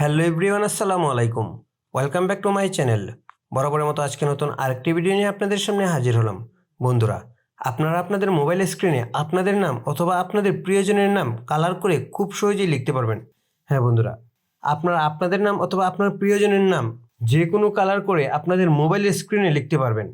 Hello everyone, আসসালামু আলাইকুম। Welcome back to my channel. বরাবরের মতো আজকে নতুন আরেকটি ভিডিও নিয়ে আপনাদের সামনে হাজির হলাম। বন্ধুরা, আপনারা আপনাদের মোবাইল স্ক্রিনে আপনাদের নাম অথবা আপনাদের প্রিয়জনের নাম কালার করে খুব সহজেই লিখতে পারবেন। হ্যাঁ বন্ধুরা, আপনারা আপনাদের নাম অথবা আপনার প্রিয়জনের নাম যে কোনো কালার করে আপনাদের মোবাইল স্ক্রিনে লিখতে পারবেন।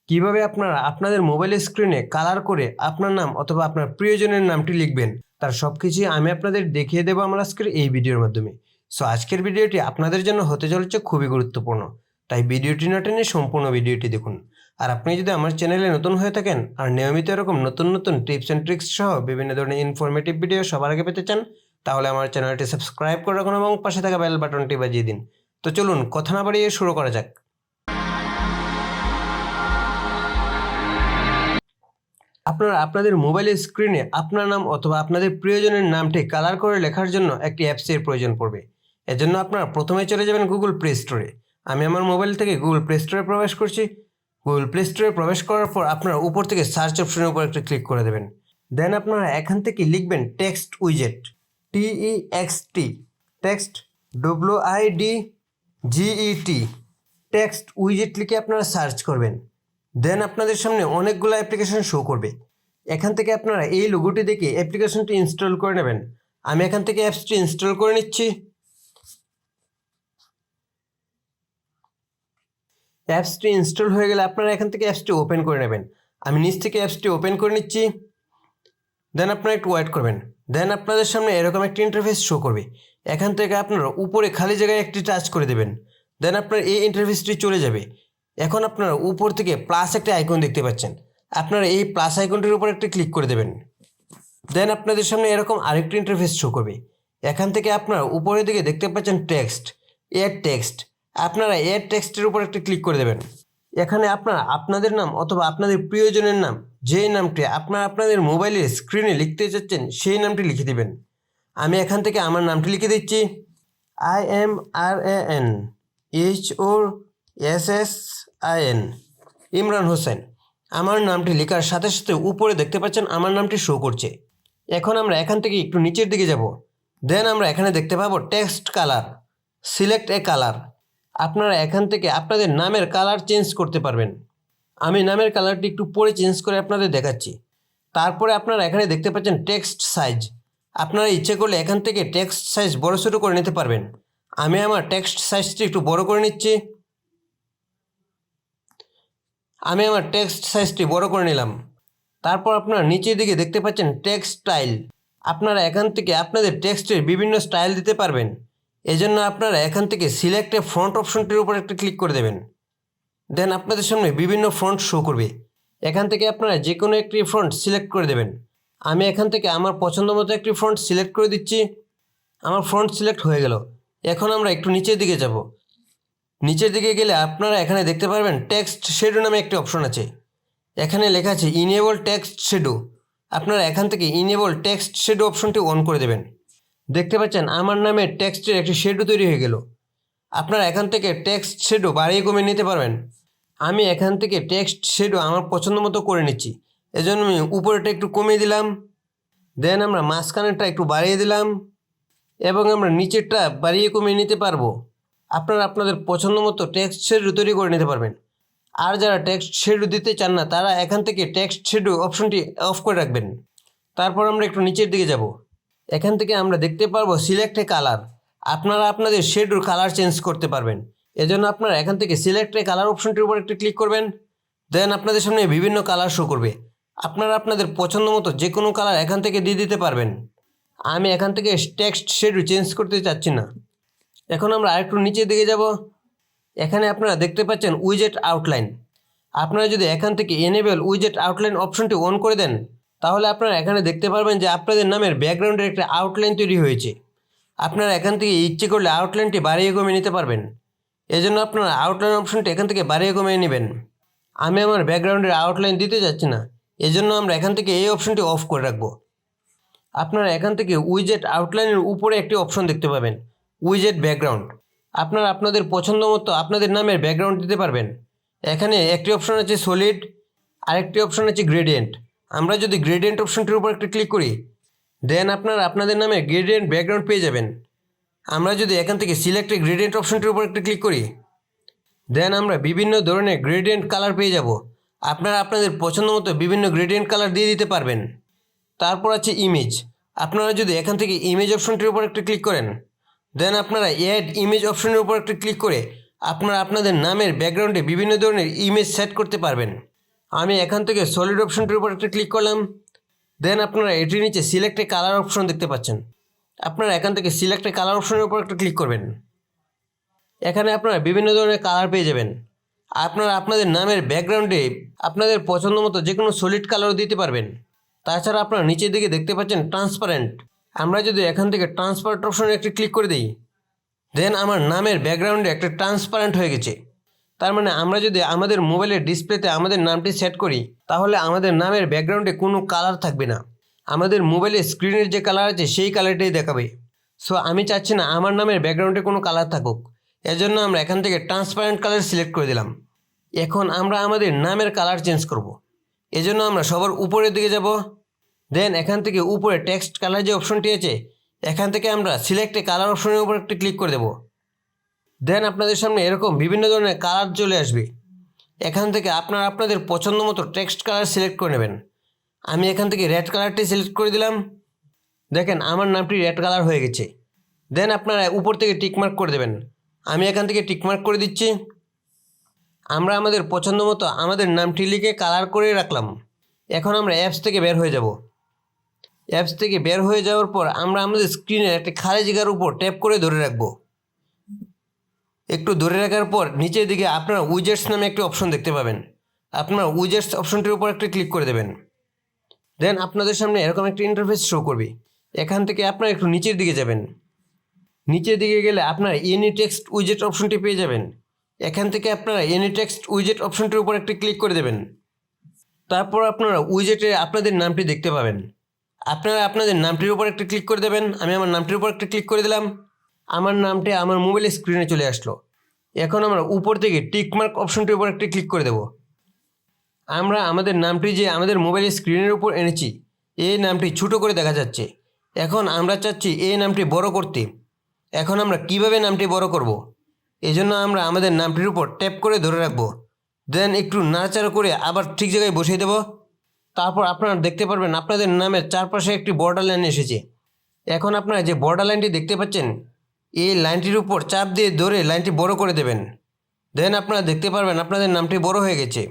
কিভাবে আপনারা আপনাদের মোবাইল স্ক্রিনে কালার করে আপনার নাম অথবা আপনার প্রিয়জনের নামটি লিখবেন তার সব কিছুই আমি আপনাদের দেখিয়ে দেবো আমার আজকের এই ভিডিওর মাধ্যমে। সো আজকের ভিডিওটি আপনাদের জন্য হতে চলেছে খুবই গুরুত্বপূর্ণ, তাই ভিডিওটি না টেনে সম্পূর্ণ ভিডিওটি দেখুন। আর আপনি যদি আমার চ্যানেলে নতুন হয়ে থাকেন আর নিয়মিত এরকম নতুন নতুন টিপস অ্যান্ড ট্রিক্স সহ বিভিন্ন ধরনের ইনফরমেটিভ ভিডিও সবার আগে পেতে চান, তাহলে আমার চ্যানেলটি সাবস্ক্রাইব করে রাখুন এবং পাশে থাকা বেল বাটনটি বাজিয়ে দিন। তো চলুন কথা না বাড়িয়ে শুরু করা যাক। আপনারা আপনাদের মোবাইলের স্ক্রিনে আপনার নাম অথবা আপনাদের প্রিয়জনের নামটি কালার করে লেখার জন্য একটি অ্যাপসের প্রয়োজন পড়বে। এজন্য আপনারা প্রথমে চলে যাবেন গুগল প্লে স্টোরে। আমি আমার মোবাইল থেকে গুগল প্লে স্টোরে প্রবেশ করছি। গুগল প্লে স্টোরে প্রবেশ করার পর আপনারা উপর থেকে সার্চ অপশনের উপর একটা ক্লিক করে দেবেন। দেন আপনারা এখান থেকে লিখবেন টেক্সট উইজেট, TEXT, টেক্সট WIDGET, টেক্সট উইজেট লিখে আপনারা সার্চ করবেন। দেন আপনাদের সামনে অনেকগুলো অ্যাপ্লিকেশন শো করবে। এখান থেকে আপনারা এই লোগোটি দেখে অ্যাপ্লিকেশনটি ইনস্টল করে নেবেন। আমি এখান থেকে অ্যাপসটি ইনস্টল করে নিচ্ছি। অ্যাপসটি ইনস্টল হয়ে গেলে আপনারা এখান থেকে অ্যাপসটি ওপেন করে নেবেন। আমি নিচ থেকে অ্যাপসটি ওপেন করে নিচ্ছি। দেন আপনারা একটু ওয়েট করবেন। দেন আপনাদের সামনে এরকম একটি ইন্টারফেস শো করবে। এখান থেকে আপনারা উপরে খালি জায়গায় একটি টাচ করে দেবেন। দেন আপনার এই ইন্টারফেসটি চলে যাবে। এখন আপনারা উপর থেকে প্লাস একটা আইকন দেখতে পাচ্ছেন। আপনারা এই প্লাস আইকনটির উপর একটা ক্লিক করে দেবেন। দেন আপনাদের সামনে এরকম আরেকটি ইন্টারফেস শো করবে। এখান থেকে আপনারা উপরের দিকে দেখতে পাচ্ছেন টেক্সট, এড টেক্সট। আপনারা এড টেক্সটের উপর একটা ক্লিক করে দেবেন। এখানে আপনারা আপনাদের নাম অথবা আপনাদের প্রিয়জনের নাম, যেই নামটি আপনারা আপনাদের মোবাইলের স্ক্রিনে লিখতে চাচ্ছেন সেই নামটি লিখে দেবেন। আমি এখান থেকে আমার নামটি লিখে দিচ্ছি, IMRANHOSSIN, ইমরান হোসেন। আমার নামটি লেখার সাথে সাথে উপরে দেখতে পাচ্ছেন আমার নামটি শো করছে। এখন আমরা এখান থেকে একটু নিচের দিকে যাব। দেন আমরা এখানে দেখতে পাবো টেক্সট কালার, সিলেক্ট এ কালার। আপনারা এখান থেকে আপনাদের নামের কালার চেঞ্জ করতে পারবেন। আমি নামের কালারটি একটু পরে চেঞ্জ করে আপনাদের দেখাচ্ছি। তারপরে আপনারা এখানে দেখতে পাচ্ছেন টেক্সট সাইজ। আপনারা ইচ্ছে করলে এখান থেকে টেক্সট সাইজ বড় ছোটো করে নিতে পারবেন। আমি আমার টেক্সট সাইজটি একটু বড় করে নিচ্ছি। আমি আমার টেক্সট সাইজটি বড় করে নিলাম। তারপর আপনারা নিচের দিকে দেখতে পাচ্ছেন টেক্সট স্টাইল। আপনারা এখান থেকে আপনাদের টেক্সটের বিভিন্ন স্টাইল দিতে পারবেন। এজন্য আপনারা এখান থেকে সিলেক্ট এ ফন্ট অপশনটির উপর একটা ক্লিক করে দেবেন। দেন আপনাদের সামনে বিভিন্ন ফন্ট শো করবে। এখান থেকে আপনারা যে কোনো একটি ফন্ট সিলেক্ট করে দেবেন। আমি এখান থেকে আমার পছন্দ মতো একটি ফন্ট সিলেক্ট করে দিচ্ছি। আমার ফন্ট সিলেক্ট হয়ে গেল। এখন আমরা একটু নিচের দিকে যাব। নিচের দিকে গেলে আপনারা এখানে দেখতে পারবেন টেক্সট শ্যাডো নামে একটি অপশন আছে। এখানে লেখা আছে ইনেবল টেক্সট শ্যাডো। আপনারা এখান থেকে ইনেবল টেক্সট শ্যাডো অপশনটি অন করে দেবেন। দেখতে পাচ্ছেন আমার নামে টেক্সটের একটি শ্যাডো তৈরি হয়ে গেল। আপনারা এখান থেকে টেক্সট শ্যাডো বাড়িয়ে কমিয়ে নিতে পারবেন। আমি এখান থেকে টেক্সট শ্যাডো আমার পছন্দ মতো করে নিচ্ছি। এজন্য আমি উপরেটা একটু কমিয়ে দিলাম। দেন আমরা মাঝখানেরটা একটু বাড়িয়ে দিলাম এবং আমরা নিচেরটা বাড়িয়ে কমিয়ে নিতে পারবো। আপনারা আপনাদের পছন্দ মতো টেক্সট শ্যাডো তৈরি করে নিতে পারবেন। আর যারা টেক্সট শ্যাডো দিতে চান না তারা এখান থেকে টেক্সট শ্যাডো অপশনটি অফ করে রাখবেন। তারপর আমরা একটু নিচের দিকে যাব। এখান থেকে আমরা দেখতে পারবো সিলেক্ট এ কালার। আপনারা আপনাদের শ্যাডোর কালার চেঞ্জ করতে পারবেন। এজন্য আপনারা এখান থেকে সিলেক্ট এ কালার অপশনটির উপর একটু ক্লিক করবেন। দেন আপনাদের সামনে বিভিন্ন কালার শো করবে। আপনারা আপনাদের পছন্দ মতো যে কোনো কালার এখান থেকে দিয়ে দিতে পারবেন। আমি এখান থেকে টেক্সট শ্যাডো চেঞ্জ করতে চাচ্ছি না। এখন আমরা আরেকটু নিচের দিকে যাব। এখানে আপনারা দেখতে পাচ্ছেন উইজেট আউটলাইন। আপনারা যদি এখান থেকে এনেবল উইজেট আউটলাইন অপশনটি অন করে দেন তাহলে আপনারা এখানে দেখতে পারবেন যে আপনাদের নামের ব্যাকগ্রাউন্ডের একটা আউটলাইন তৈরি হয়েছে। আপনারা এখান থেকে ইচ্ছে করলে আউটলাইনটি বাড়িয়ে কমিয়ে নিতে পারবেন। এজন্য আপনারা আউটলাইন অপশনটি এখান থেকে বাড়িয়ে কমিয়ে নেবেন। আমি আমার ব্যাকগ্রাউন্ডের আউটলাইন দিতে যাচ্ছি না, এজন্য আমরা এখান থেকে এই অপশনটি অফ করে রাখবো। আপনারা এখান থেকে উইজেট আউটলাইনের উপরে একটি অপশন দেখতে পাবেন, উইজেট ব্যাকগ্রাউন্ড। আপনারা আপনাদের পছন্দ মতো আপনাদের নামের ব্যাকগ্রাউন্ড দিতে পারবেন। এখানে একটি অপশন আছে সলিড, আরেকটি অপশন আছে গ্রেডিয়েন্ট। আমরা যদি গ্রেডিয়েন্ট অপশনটির উপর একটি ক্লিক করি দেন আপনারা আপনাদের নামে গ্রেডিয়েন্ট ব্যাকগ্রাউন্ড পেয়ে যাবেন। আমরা যদি এখান থেকে সিলেক্ট এ গ্রেডিয়েন্ট অপশনটির উপর একটা ক্লিক করি, দেন আমরা বিভিন্ন ধরনের গ্রেডিয়েন্ট কালার পেয়ে যাব। আপনারা আপনাদের পছন্দ মতো বিভিন্ন গ্রেডিয়েন্ট কালার দিয়ে দিতে পারবেন। তারপর আছে ইমেজ। আপনারা যদি এখান থেকে ইমেজ অপশনটির উপর একটা ক্লিক করেন, দেন আপনারা অ্যাড ইমেজ অপশনের উপর একটা ক্লিক করে আপনারা আপনাদের নামের ব্যাকগ্রাউন্ডে বিভিন্ন ধরনের ইমেজ সেট করতে পারবেন। আমি এখান থেকে সলিড অপশনটির উপর একটা ক্লিক করলাম। দেন আপনারা এটির নিচে সিলেক্ট এ কালার অপশন দেখতে পাচ্ছেন। আপনারা এখান থেকে সিলেক্ট এ কালার অপশনের উপর একটা ক্লিক করবেন। এখানে আপনারা বিভিন্ন ধরনের কালার পেয়ে যাবেন। আপনারা আপনাদের নামের ব্যাকগ্রাউন্ডে আপনাদের পছন্দ মতো যে কোনো সলিড কালারও দিতে পারবেন। তাছাড়া আপনারা নিচের দিকে দেখতে পাচ্ছেন ট্রান্সপারেন্ট। আমরা যদি এখান থেকে ট্রান্সপারেন্ট অপশনে একটি ক্লিক করে দিই, দেন আমার নামের ব্যাকগ্রাউন্ডে একটা ট্রান্সপারেন্ট হয়ে গেছে। তার মানে আমরা যদি আমাদের মোবাইলের ডিসপ্লেতে আমাদের নামটি সেট করি, তাহলে আমাদের নামের ব্যাকগ্রাউন্ডে কোনো কালার থাকবে না। আমাদের মোবাইলের স্ক্রিনের যে কালার আছে সেই কালারটাই দেখাবে। সো আমি চাচ্ছি না আমার নামের ব্যাকগ্রাউন্ডে কোনো কালার থাকুক, এজন্য আমরা এখান থেকে ট্রান্সপারেন্ট কালার সিলেক্ট করে দিলাম। এখন আমরা আমাদের নামের কালার চেঞ্জ করব। এজন্য আমরা সবার উপরের দিকে যাব। দেন এখান থেকে উপরে টেক্সট কালার যে অপশনটি আছে, এখান থেকে আমরা সিলেক্ট এ কালার অপশনের উপর একটি ক্লিক করে দেব। দেন আপনাদের সামনে এরকম বিভিন্ন ধরনের কালার চলে আসবে। এখান থেকে আপনারা আপনাদের পছন্দ মতো টেক্সট কালার সিলেক্ট করে নেবেন। আমি এখান থেকে রেড কালারটি সিলেক্ট করে দিলাম। দেখেন আমার নামটি রেড কালার হয়ে গেছে। দেন আপনারা উপর থেকে টিকমার্ক করে দেবেন। আমি এখান থেকে টিকমার্ক করে দিচ্ছি। আমরা আমাদের পছন্দ মতো আমাদের নামটি লিখে কালার করে রাখলাম। এখন আমরা অ্যাপস থেকে বের হয়ে যাব। অ্যাপস থেকে বের হয়ে যাওয়ার পর আমরা আমাদের স্ক্রিনে একটা খালি জায়গার উপর ট্যাপ করে ধরে রাখব। একটু ধরে রাখার পর নিচের দিকে আপনারা উইজেটস নামে একটি অপশন দেখতে পাবেন। আপনারা উইজেটস অপশনটির উপর একটা ক্লিক করে দেবেন। দেন আপনাদের সামনে এরকম একটা ইন্টারফেস শো করবে। এখান থেকে আপনারা একটু নিচের দিকে যাবেন। নিচের দিকে গেলে আপনারা এনি টেক্সট উইজেট অপশনটি পেয়ে যাবেন। এখান থেকে আপনারা এনি টেক্সট উইজেট অপশনটির উপর একটা ক্লিক করে দেবেন। তারপর আপনারা উইজেটে আপনাদের নামটি দেখতে পাবেন। আপনারা আপনাদের নামটির উপর একটা ক্লিক করে দেবেন। আমি আমার নামটির উপর একটা ক্লিক করে দিলাম। আমার নামটি আমার মোবাইলের স্ক্রিনে চলে আসলো। এখন আমরা উপর থেকে টিকমার্ক অপশনটির উপর একটা ক্লিক করে দেব। আমরা আমাদের নামটি যে আমাদের মোবাইলের স্ক্রিনের উপর এনেছি, এই নামটি ছোটো করে দেখা যাচ্ছে। এখন আমরা চাচ্ছি এই নামটি বড় করতে। এখন আমরা কিভাবে নামটি বড় করব? এজন্য আমরা আমাদের নামটির উপর ট্যাপ করে ধরে রাখব। দেন একটু নাড়াচাড়া করে আবার ঠিক জায়গায় বসিয়ে দেব। তারপর আপনারা দেখতে পারবেন আপনাদের নামের চারপাশে একটি বর্ডার লাইন এসেছে। এখন আপনারা যে বর্ডার লাইনটি দেখতে পাচ্ছেন, এই লাইনটির উপর চাপ দিয়ে ধরে লাইনটি বড় করে দেবেন। দেন আপনারা দেখতে পারবেন আপনাদের নামটি বড় হয়ে গেছে।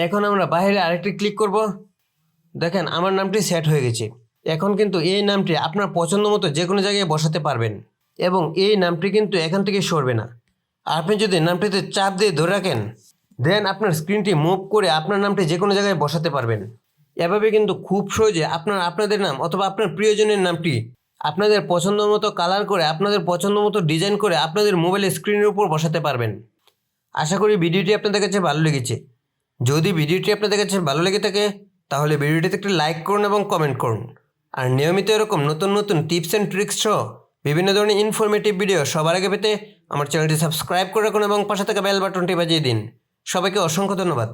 এখন আমরা বাইরে আরেকটি ক্লিক করব। দেখেন আমার নামটি সেট হয়ে গেছে। এখন কিন্তু এই নামটি আপনার পছন্দ মতো যে কোনো জায়গায় বসাতে পারবেন এবং এই নামটি কিন্তু এখান থেকে সরবে না। আপনি যদি নামটিতে চাপ দিয়ে ধরে রাখেন, দেন আপনার স্ক্রিনটি মুভ করে আপনার নামটি যে কোনো জায়গায় বসাতে পারবেন। এভাবে কিন্তু খুব সহজে আপনারা আপনাদের নাম অথবা আপনার প্রিয়জনের নামটি আপনাদের পছন্দ মতো কালার করে আপনাদের পছন্দ মতো ডিজাইন করে আপনাদের মোবাইলের স্ক্রিনের উপর বসাতে পারবেন। আশা করি ভিডিওটি আপনাদের কাছে ভালো লেগেছে। যদি ভিডিওটি আপনাদের কাছে ভালো লেগে থাকে তাহলে ভিডিওটিতে একটি লাইক করুন এবং কমেন্ট করুন। আর নিয়মিত এরকম নতুন নতুন টিপস অ্যান্ড ট্রিক্স সহ বিভিন্ন ধরনের ইনফরমেটিভ ভিডিও সবার আগে পেতে আমার চ্যানেলটি সাবস্ক্রাইব করে রাখুন এবং পাশে থাকা বেল বাটনটি বাজিয়ে দিন। সবাইকে অসংখ্য ধন্যবাদ।